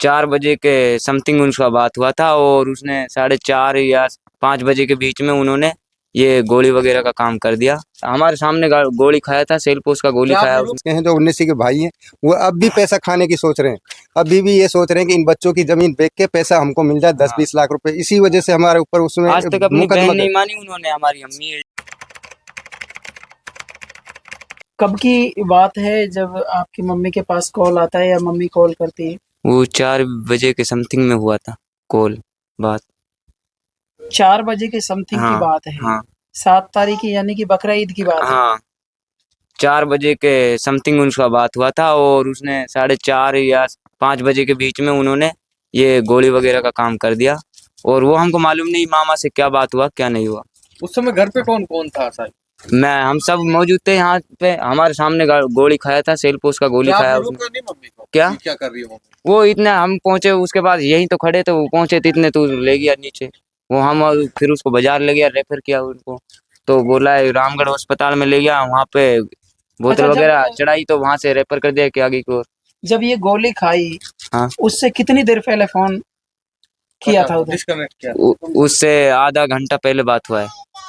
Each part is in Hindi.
4 बजे के समथिंग उनका बात हुआ था और उसने 4:30 या 5 बजे के बीच में उन्होंने ये गोली वगैरह का काम कर दिया। हमारे सामने गोली खाया था, सेलपोस का गोली खाया उसने। हैं जो 19 के भाई हैं वो अब भी पैसा खाने की सोच रहे हैं, अभी भी ये सोच रहे हैं कि इन बच्चों की जमीन बेच के पैसा हमको मिल जाए 10-20 लाख रुपए। इसी वजह से हमारे ऊपर उसमें आज तक अपनी मुकदमा बहन नहीं मानी उन्होंने, हमारी अम्मी। कब की बात है जब आपकी मम्मी के पास कॉल आता है या मम्मी कॉल करती है? वो 4 बजे के समथिंग में हुआ था कॉल बात। 4 बजे के समथिंग की हाँ, बात है। हाँ 7 तारीख की यानी कि बकरा ईद की बात है। हाँ 4 बजे के समथिंग उनका बात हुआ था और उसने 4:30 या 5 बजे के बीच में उन्होंने ये गोली वगैरह का काम कर दिया और वो हमको मालूम नहीं मामा से क्या बात हुआ क्या नहीं हुआ। उस समय घर पे कौन कौन था साहब? हम सब मौजूद थे यहाँ पे, हमारे सामने गोली खाया था, सेलपोस का गोली खाया उसने। रोका नहीं मम्मी को? क्या क्या कर रही हो? वो इतने हम पहुंचे उसके बाद यहीं तो खड़े थे, वो पहुंचे तो इतने तो ले गया नीचे वो, हम और फिर उसको बाजार ले गया, रेफर किया उनको, तो बोला है रामगढ़ अस्पताल में ले गया, वहाँ पे बोतल अच्छा, वगैरह चढ़ाई तो वहां से रेफर कर दिया कि आगे को। जब ये गोली खाई हाँ उससे कितनी देर पहले फोन किया था उधर? डिस्कनेक्ट किया। उससे आधा घंटा पहले बात हुआ है,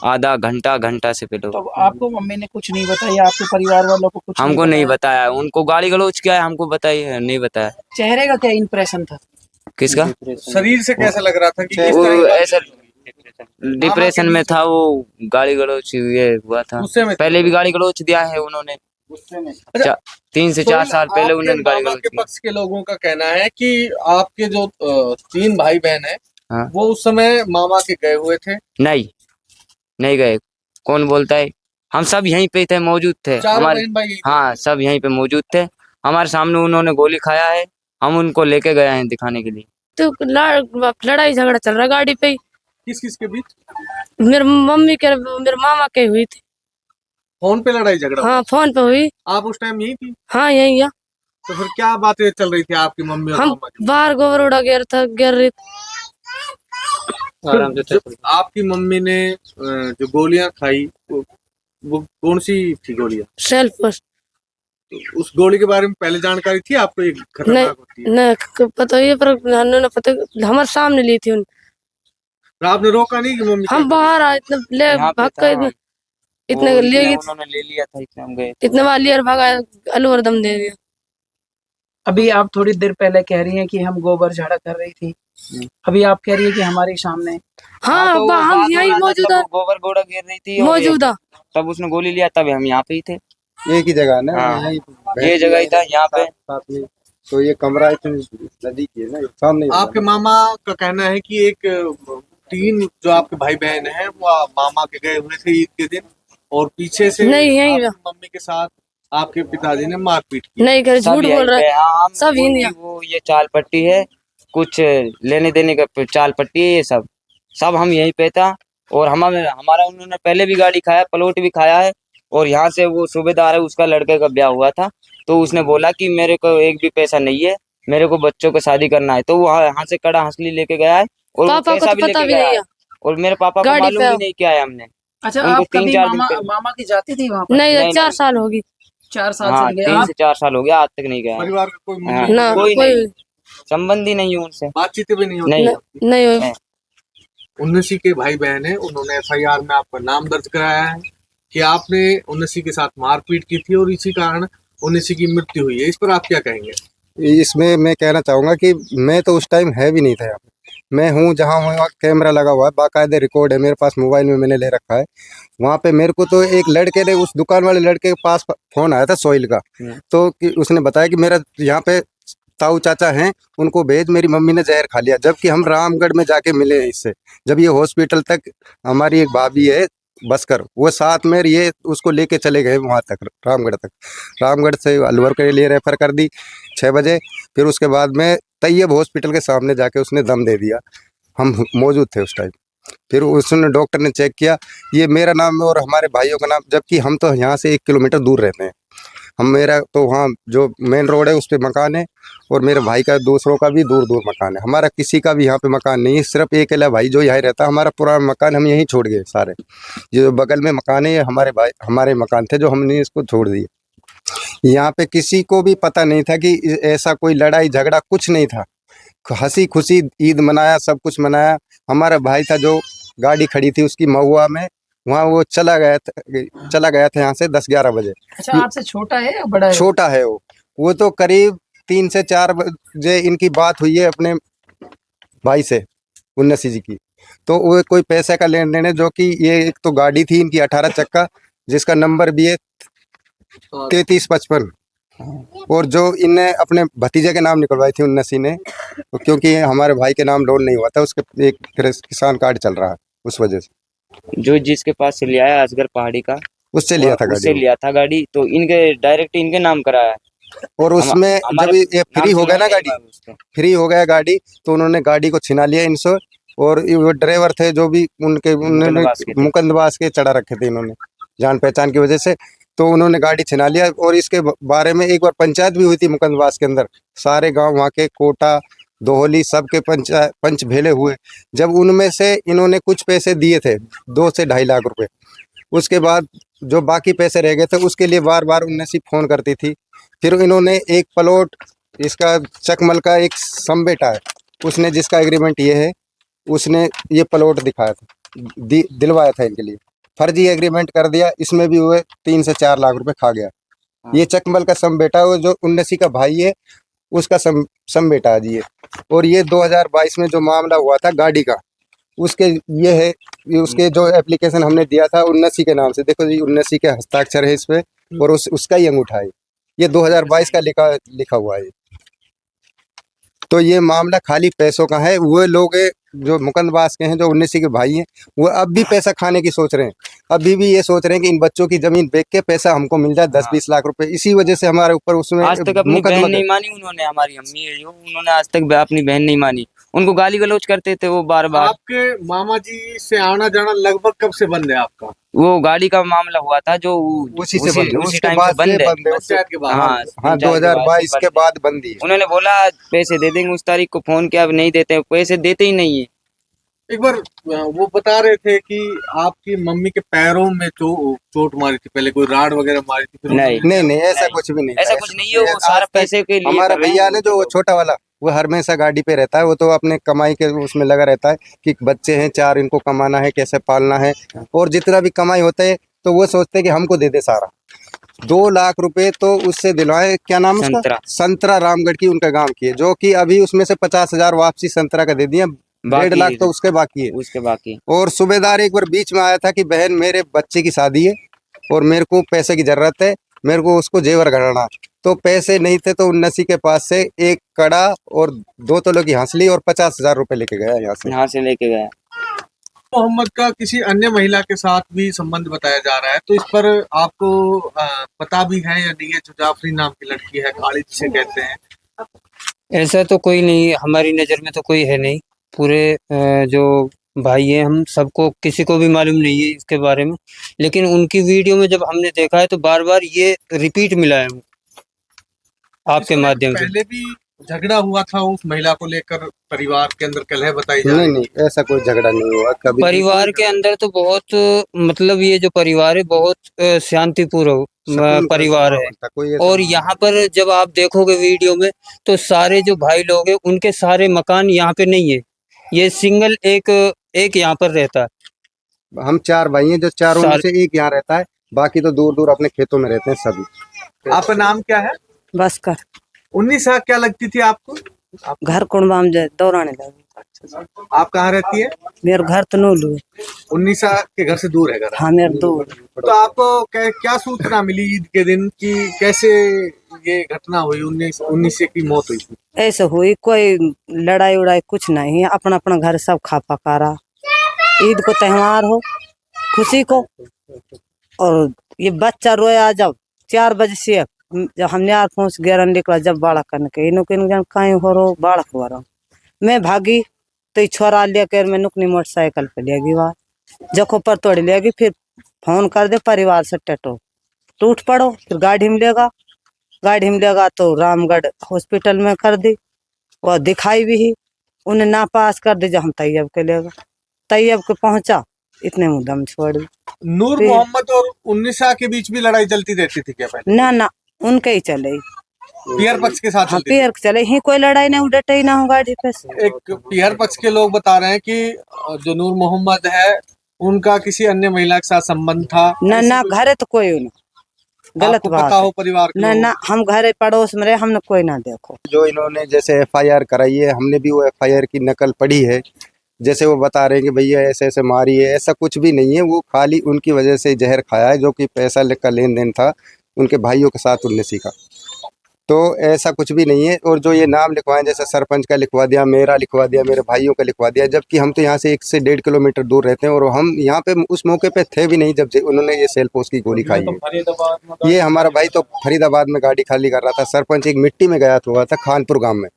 आधा घंटा से पहले। तो आपको मम्मी ने कुछ नहीं बताया, आपके परिवार वालों को कुछ हमको नहीं बताया, उनको गाली गलौज किया है, हमको बताइए नहीं बताया। चेहरे का क्या इंप्रेशन था? किसका? शरीर से कैसा लग रहा था कि किस वो तरह का? ऐसा डिप्रेशन में था वो, गाली गलौज ये हुआ था, गुस्से में? पहले भी गाली गलौज दिया है उन्होंने। 3 से 4 साल पहले उन्होंने गाली गलौज के किया। पक्ष के लोगों का कहना है कि आपके जो 3 भाई बहन है हाँ। वो उस समय मामा के गए हुए थे। नहीं गए, कौन बोलता है, हम सब यहीं पे थे, मौजूद थे हमारे। बहन भाई? हाँ सब यहीं पे मौजूद थे, हमारे सामने उन्होंने गोली खाया है, हम उनको लेके गए हैं दिखाने के लिए। तो लड़ाई झगड़ा चल रहा गाड़ी पे। किस किस के बीच? मेरे मम्मी के मेरे मामा के हुई थी। फोन पे लड़ाई झगड़ा? हाँ फोन पे हुई। आप उस टाइम यहीं थी? हाँ यही है। तो फिर क्या बातें चल रही थी आपकी मम्मी और हम मामा की? बाहर गोबर उड़ा गिर रही थी। आपकी मम्मी ने जो गोलियां खाई वो कौन सी थी गोलियां? सेल्फ उस गोली के बारे में पहले जानकारी थी आपको? ये खतरनाक होती है? नहीं पता ही है, पर उन्होंने पता हमारे सामने ली थी उन। आपने रोका नहीं कि मम्मी? हम बाहर आए ले भाग कर इतने ले गए, उन्होंने ले लिया था, इतने हम गए, इतने बार लिया और भागा, आलू और दम दे दिया। अभी आप थोड़ी देर पहले कह रही हैं कि हम गोबर झाड़ा कर रही थी, अभी आप कह रही है कि हमारे सामने। हाँ तो हम यही मौजूदा गोबर गोड़ा गिर रही थी मौजूदा, तब उसने गोली लिया, तब हम यहाँ पे ही थे। एक ही जगह ना, हाँ, यहीं ये जगह ही था यहाँ पे। साथ में तो ये कमरा इतनी नदी की है ना, सामने ही आपके मामा का कहना है कि एक 3 जो आपके भाई बहन हैं वो मामा के गए हुए थे ईद के दिन और पीछे से नहीं, यहीं आपकी मम्मी के साथ आपके पिताजी ने मारपीट की। नहीं कर झूठ बोल रहा है। सब हिंदी। वो ये चाल पट्टी है, कुछ लेने देने का चाल पट्टी है, ये सब हम यहीं पे था और हमारा उन्होंने पहले भी गाड़ी खाया, पलोट भी खाया है और यहाँ से वो सूबेदार है, उसका लड़के का ब्याह हुआ था, तो उसने बोला कि मेरे को एक भी पैसा नहीं है, मेरे को बच्चों को शादी करना है, तो वो यहाँ से कड़ा हंसली लेके गया है और पापा को पैसा तो भी पता लेके भी गया नहीं है है। और मेरे पापा को गाड़ी मालूम पे भी नहीं किया है हमने। अच्छा, उनको आप कभी 3-4 दिन पहले- मामा की जाती थी वहाँ पर? नहीं 4 साल होगी। 4 साल हाँ से गए 3 आप? से 4 साल हो गया, आज तक नहीं गया है। परिवार का कोई हाँ, ना कोई कोई नहीं, संबंधी नहीं हूँ उनसे, बातचीत भी नहीं होती? नहीं नहीं हुई। 19 के भाई बहन है, उन्होंने FIR में आपका नाम दर्ज कराया है कि आपने 19 के साथ मारपीट की थी और इसी कारण 19 की मृत्यु हुई है। इस पर आप क्या कहेंगे? इसमें मैं कहना चाहूँगा कि मैं तो उस टाइम है भी नहीं था यहाँ पे, मैं हूँ जहाँ हूँ वहाँ कैमरा लगा हुआ है, बाकायदे रिकॉर्ड है मेरे पास, मोबाइल में मैंने ले रखा है। वहाँ पे मेरे को तो एक लड़के ने, उस दुकान वाले लड़के के पास फ़ोन आया था सोइल का, तो उसने बताया कि मेरा यहाँ पे ताऊ चाचा हैं, उनको भेज, मेरी मम्मी ने जहर खा लिया, जबकि हम रामगढ़ में जाके मिले हैं इससे। जब ये हॉस्पिटल तक, हमारी एक भाभी है बसकर, वो साथ में ये उसको लेके चले गए वहाँ तक, रामगढ़ तक, रामगढ़ से अलवर के लिए रेफ़र कर दी 6 बजे, फिर उसके बाद में तैयब हॉस्पिटल के सामने जाके उसने दम दे दिया, हम मौजूद थे उस टाइम। फिर उसने, डॉक्टर ने चेक किया, ये मेरा नाम और हमारे भाइयों का नाम, जबकि हम तो यहाँ से 1 किलोमीटर दूर रहते हैं, मेरा तो वहाँ जो मेन रोड है उस पर मकान है और मेरे भाई का दूसरों का भी दूर दूर मकान है, हमारा किसी का भी यहाँ पे मकान नहीं है, सिर्फ एक अकेला भाई जो यहाँ रहता है, हमारा पुराना मकान हम यहीं छोड़ गए सारे, ये जो बगल में मकान है ये हमारे मकान थे जो हमने इसको छोड़ दिए। यहाँ पे किसी को भी पता नहीं था कि ऐसा कोई लड़ाई झगड़ा कुछ नहीं था, हंसी खुशी ईद मनाया, सब कुछ मनाया। हमारा भाई था जो गाड़ी खड़ी थी उसकी महुआ में, वहाँ वो चला गया था यहाँ से 10-11 बजे। अच्छा, आपसे छोटा है या बड़ा है? छोटा है वो तो करीब 3 से 4 बजे इनकी बात हुई है अपने भाई से, उन्नसी जी की। तो वो कोई पैसे का लेन देन है, जो कि ये एक तो गाड़ी थी इनकी 18 चक्का, जिसका नंबर भी है 3355, और जो इनने अपने भतीजे के नाम निकलवाई थी उन्नसी ने, क्योंकि हमारे भाई के नाम लोन नहीं हुआ था, उसके एक किसान कार्ड चल रहा है, उस वजह से जो जिसके पास से लिया है असगर पहाड़ी का, उससे लिया था उससे गाड़ी। लिया था गाड़ी, तो इनके डायरेक्ट इनके नाम कराया है। और उसमें जब ये फ्री हो गया ना गाड़ी, उसका फ्री हो गया गाड़ी, तो उन्होंने गाड़ी को छिना लिया इनसे। और वो ड्राइवर थे जो भी उन्होंने मुकंदबाज के चढ़ा रखे थे इन्होंने, जान पहचान की वजह से, तो उन्होंने गाड़ी छिना लिया। और इसके बारे में एक बार पंचायत भी हुई थी मुकंदबाज के अंदर, सारे गांव वहाँ के कोटा दोहली सबके पंच भेले हुए। जब उनमें से इन्होंने कुछ पैसे दिए थे 2 से 2.5 लाख रुपए, उसके बाद जो बाकी पैसे रह गए थे उसके लिए बार बार उन्नसी फोन करती थी। फिर इन्होंने एक प्लॉट, इसका चकमल का एक समबेटा है, उसने जिसका एग्रीमेंट ये है, उसने ये प्लॉट दिखाया था, दिलवाया था इनके लिए, फर्जी एग्रीमेंट कर दिया। इसमें भी हुए 3 से 4 लाख रुपए खा गया। ये चकमल का समबेटा है, जो उन्नसी का भाई है उसका समबेटा है जी ये। और ये 2022 में जो मामला हुआ था गाड़ी का, उसके ये है, ये उसके जो एप्लीकेशन हमने दिया था उन्नसी के नाम से, देखो जी उन्नसी के हस्ताक्षर है इस पे, और उसका ही अंगूठा है, ये 2022 का लिखा हुआ है। तो ये मामला खाली पैसों का है। वो लोग जो मुकंदबाज के हैं, जो उन्नसी के भाई हैं, वो अब भी पैसा खाने की सोच रहे हैं, अभी भी ये सोच रहे हैं कि इन बच्चों की जमीन बेच के पैसा हमको मिल जाए 10-20 लाख रुपए। इसी वजह से हमारे ऊपर उसमें आज तक अपनी बहन नहीं मानी उन्होंने, हमारी अम्मी है जो, उन्होंने आज तक अपनी बहन नहीं मानी। उनको गाली गलौज करते थे वो बार बार। आपके मामा जी से आना जाना लगभग कब से बंद है आपका? वो गाड़ी का मामला हुआ था जो उसी से बंद है, उसी उसके टाइम बाद से बंद है। पंचायत के बाद? हाँ, हाँ, पंचायत के बाद 2022 से के बंद है। बाद बंदी है। उन्होंने बोला पैसे दे देंगे, उस तारीख को फोन किया, अब नहीं देते, पैसे देते ही नहीं है। एक बार वो बता रहे थे कि आपकी मम्मी के पैरों में चोट मारी थी, पहले कोई राड वगैरह मारी थी, फिर नहीं नहीं ऐसा कुछ भी नहीं, ऐसा कुछ नहीं है, वो सारा पैसे के लिए हमारा कर रहे भैया हैं। ने जो वो छोटा वाला, वो हमेशा गाड़ी पे रहता है, वो तो अपने कमाई के उसमें लगा रहता है कि बच्चे हैं 4, इनको कमाना है, कैसे पालना है, और जितना भी कमाई होता है तो वो सोचते हैं कि हमको दे दे सारा। 2 लाख रुपए तो उससे दिलवाए, क्या नाम है उसका, संतरा रामगढ़ की उनका गांव की है, जो कि अभी उसमें से 50,000 वापसी संतरा का दे दिया, 1.5 लाख तो उसके बाकी है, उसके बाकी। और सूबेदार एक बार बीच में आया था कि बहन मेरे बच्चे की शादी है और मेरे को पैसे की जरूरत है, मेरे को उसको जेवर गढ़ाना, तो पैसे नहीं थे, तो उन्नसी के पास से एक कड़ा और 2 तोलों की हंसली और 50,000 रुपए लेके गया यहाँ से लेके गया। मोहम्मद का किसी अन्य महिला के साथ भी संबंध बताया जा रहा है, तो इस पर आपको पता भी है या नहीं है? जो जाफरी नाम की लड़की है, काली जिसे कहते हैं। ऐसा तो कोई नहीं, हमारी नज़र में तो कोई है नहीं। पूरे जो भाई हैं हम सबको, किसी को भी मालूम नहीं है इसके बारे में, लेकिन उनकी वीडियो में जब हमने देखा है तो बार बार ये रिपीट मिला है वो आपके माध्यम से। पहले भी झगड़ा हुआ था उस महिला को लेकर, परिवार के अंदर कलह बताई जा रही? नहीं ऐसा कोई झगड़ा नहीं हुआ कभी। परिवार के अंदर तो बहुत, मतलब ये जो परिवार है बहुत शांतिपूर्ण परिवार है। और यहाँ पर जब आप देखोगे वीडियो में, तो सारे जो भाई लोग हैं उनके सारे मकान यहाँ पे नहीं है, ये सिंगल एक यहाँ पर रहता है। हम 4 भाई हैं, जो चारों में से एक यहाँ रहता है, बाकी तो दूर दूर अपने खेतों में रहते हैं सभी। आपका नाम क्या है? बसकर। 19 क्या लगती थी आपको? घर कुंडवाम दौराने लगे। आप कहाँ रहती है? मेरे घर तो नूलू है। 19 के घर से दूर है घर? हाँ, मेरे दूर। तो आपको क्या सूचना मिली ईद के दिन कि कैसे ये घटना हुई, 19 की मौत हुई थी? ऐसे हुई, कोई लड़ाई उड़ाई कुछ नहीं, अपना अपना घर सब खा पका रहा। ईद को त्योहार हो, खुशी को, और ये बच्चा रोया जब 4 बजे से, जब हमने 11 निकला जब बाड़ा करने के, इन्हों कहीं हो रो बाड़ा हुआ रहा, मैं भागी तो छोरा लिया कर मैं नुकनी मोटरसाइकिल पे लेगी, वहां जखो पर तोड़ लेगी, फिर फोन कर दे परिवार से टटो टूट पड़ो, फिर गाड़ी में लेगा तो रामगढ़ हॉस्पिटल में कर दी, और दिखाई भी ही, उन्हें ना पास कर दी, जब हम तैयब के लेगा, तैयब के पहुंचा, इतने में दम छोड़ दी। नूर मोहम्मद और 19 के बीच भी लड़ाई चलती रहती थी क्या पहले? ना उनके ही चले, पीआर पक्ष के साथ हाँ चलती थी। पियर चले ही, कोई लड़ाई नहीं, उड़टे ही ना हो गाड़ी पे से। एक पीआर पक्ष के लोग बता रहे हैं कि जो नूर मोहम्मद है उनका किसी अन्य महिला के साथ संबंध था। ना ऐसी ना कोई- घरे तो कोई ना, गलत आपको बात पता है। हो परिवार के ना लोगों ना हम घरे पड़ोस में रहे, हमने कोई ना देखो। जो इन्होंने जैसे एफआईआर कराई है, हमने भी वो एफआईआर की नकल पढ़ी है। जैसे वो बता रहे हैं कि भैया ऐसे ऐसे मारी है, ऐसा कुछ भी नहीं है। वो खाली उनकी वजह से जहर खाया है, जो कि पैसा का लेन देन था उनके भाइयों के साथ उनने सीखा। तो ऐसा कुछ भी नहीं है। और जो ये नाम लिखवाएं, जैसे सरपंच का लिखवा दिया, मेरा लिखवा दिया, मेरे भाइयों का लिखवा दिया, जबकि हम तो यहाँ से 1 से 1.5 किलोमीटर दूर रहते हैं और हम यहाँ पे उस मौके पे थे भी नहीं जब से उन्होंने ये सेल पोस्ट की गोली खाई है। ये हमारा भाई तो फरीदाबाद में गाड़ी खाली कर रहा था, सरपंच एक मिट्टी में गया हुआ था खानपुर गांव में।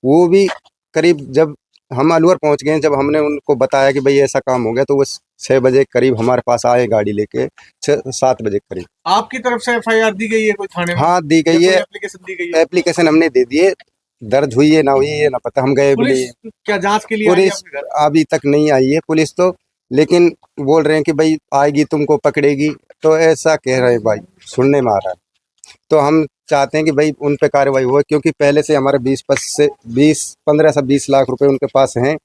वो भी करीब जब हम अलवर पहुंच गए, जब हमने उनको बताया कि भाई ऐसा काम हो गया, तो वो 6 बजे करीब हमारे पास आए गाड़ी लेके, 6-7 बजे करीब। आपकी तरफ से एफआईआर दी गई है कोई थाने में? हाँ दी गई है, एप्लीकेशन दी गई है? एप्लीकेशन हमने दे दिए, दर्ज हुई है ना हुई है ना पता, हम गए भी नहीं। पुलिस क्या जांच के लिए आई है पुलिस आपके घर? अभी तक नहीं आई है पुलिस तो, लेकिन बोल रहे हैं कि भाई आएगी तुमको पकड़ेगी, तो ऐसा कह रहे हैं भाई, सुनने में आ रहा है। तो हम चाहते हैं कि भाई उन पे कार्रवाई हो, क्योंकि पहले से हमारे 15 से 20 लाख रुपए उनके पास हैं,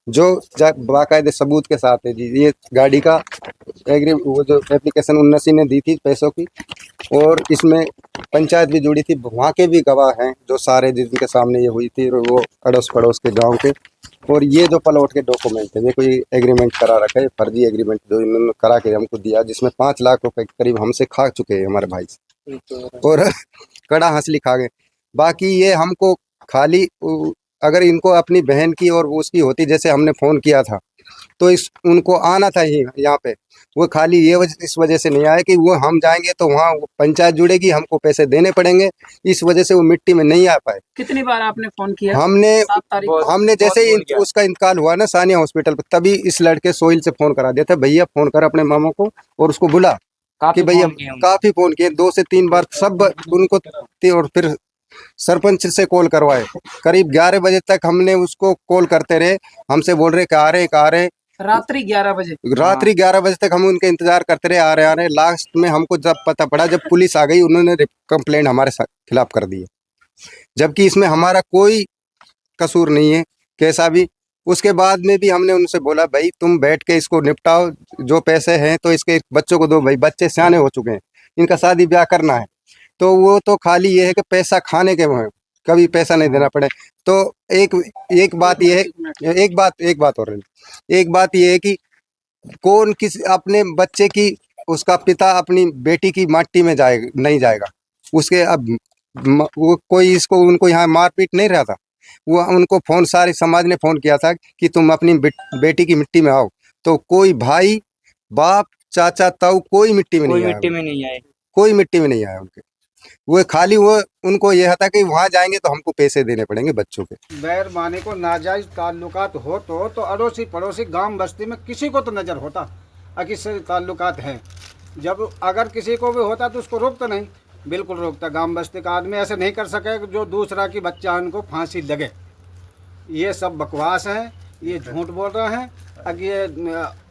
जो बाकायदे सबूत के साथ है जी। ये गाड़ी का वो जो एप्लीकेशन 79 ने दी थी पैसों की, और इसमें पंचायत भी जुड़ी थी, वहाँ के भी गवाह हैं जो सारे जिनके सामने ये हुई थी, वो अड़ोस पड़ोस के गांव के। और ये जो प्लॉट के डॉक्यूमेंट है, ये कोई एग्रीमेंट करा रखा है, फर्जी एग्रीमेंट जो इन्होंने करा के हमको दिया, जिसमें 5 लाख रुपए के करीब हमसे खा चुके हैं हमारे भाई से, और कड़ा हंसली खा गए। बाकी ये हमको खाली अगर इनको अपनी बहन की और वो उसकी होती, जैसे हमने फ़ोन किया था तो उनको आना था ही यहाँ पे, वो खाली इस वजह से नहीं आए कि वो हम जाएंगे तो वहाँ पंचायत जुड़ेगी, हमको पैसे देने पड़ेंगे, इस वजह से वो मिट्टी में नहीं आ पाए। कितनी बार आपने फोन किया? हमने 7 तारीख को? हमने जैसे ही उसका इंतकाल हुआ ना सानिया हॉस्पिटल पर, तभी इस लड़के सोहिल से फ़ोन करा दिया था, भैया फ़ोन कर अपने मामा को और उसको बुला कि भैया, काफ़ी फ़ोन किए, 2 से 3 बार सब उनको, और फिर सरपंच से कॉल करवाए। करीब 11 बजे तक हमने उसको कॉल करते रहे, हमसे बोल रहे कि आ रहे। रात्रि 11 बजे? रात्रि 11 बजे तक हम उनके इंतजार करते रहे, आ रहे। लास्ट में हमको जब पता पड़ा, जब पुलिस आ गई, उन्होंने कंप्लेंट हमारे खिलाफ कर दी है, जबकि इसमें हमारा कोई कसूर नहीं है कैसा भी। उसके बाद में भी हमने उनसे बोला, भाई तुम बैठ के इसको निपटाओ, जो पैसे हैं तो इसके बच्चों को दो, भाई बच्चे सियाने हो चुके हैं, इनका शादी ब्याह करना है। तो वो तो खाली ये है कि पैसा खाने के में, कभी पैसा नहीं देना पड़े। तो एक बात ये है, एक बात और है, एक बात ये है कि कौन किस अपने बच्चे की, उसका पिता अपनी बेटी की माटी में नहीं जाएगा उसके। अब वो कोई उनको यहाँ मारपीट नहीं रहा था, वो उनको फोन, सारे समाज ने फोन किया था कि तुम अपनी बेटी की मिट्टी में आओ, तो कोई भाई, बाप, चाचा, ताऊ कोई मिट्टी में नहीं आया, कोई मिट्टी में नहीं आया उनके। वो खाली वो उनको यह था कि वहाँ जाएंगे तो हमको पैसे देने पड़ेंगे बच्चों के। बैर माने को नाजायज ताल्लुकात हो तो अड़ोसी पड़ोसी गांव बस्ती में किसी को तो नज़र होता किससे ताल्लुकात हैं। जब अगर किसी को भी होता तो उसको रोकता नहीं, बिल्कुल रोकता। गांव बस्ती का आदमी ऐसे नहीं कर सके कि जो दूसरा की बच्चा उनको फांसी लगे। ये सब बकवास हैं, ये झूठ बोल रहे हैं। अगर ये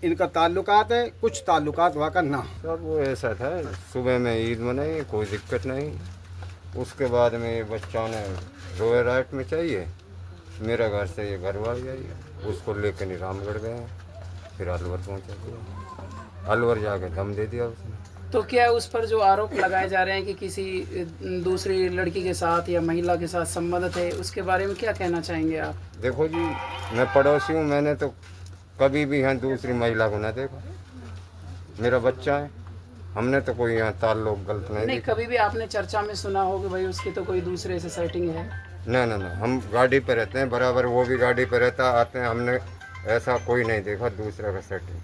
इनका ताल्लुकात है, कुछ ताल्लुकात वाका ना। सर वो ऐसा था, सुबह में ईद मनाई, कोई दिक्कत नहीं। उसके बाद में बच्चों ने रोए राइट में चाहिए, मेरा घर से ये घर वाली आई, उसको लेकर नहीं रामगढ़ गए, फिर अलवर पहुँचा दिया, अलवर जाके दम दे दिया उसने। तो क्या उस पर जो आरोप लगाए जा रहे हैं कि किसी दूसरी लड़की के साथ या महिला के साथ संबंध है, उसके बारे में क्या कहना चाहेंगे आप? देखो जी, मैं पड़ोसी हूँ, मैंने तो कभी भी यहाँ दूसरी महिला को ना देखा, मेरा बच्चा है, हमने तो कोई यहाँ ताल्लुक गलत नहीं देखा। कभी भी आपने चर्चा में सुना हो कि भाई उसकी तो कोई दूसरे से सेटिंग है? ना, हम गाड़ी पे रहते हैं बराबर, वो भी गाड़ी पे रहता, आते हैं, हमने ऐसा कोई नहीं देखा दूसरा का सेटिंग।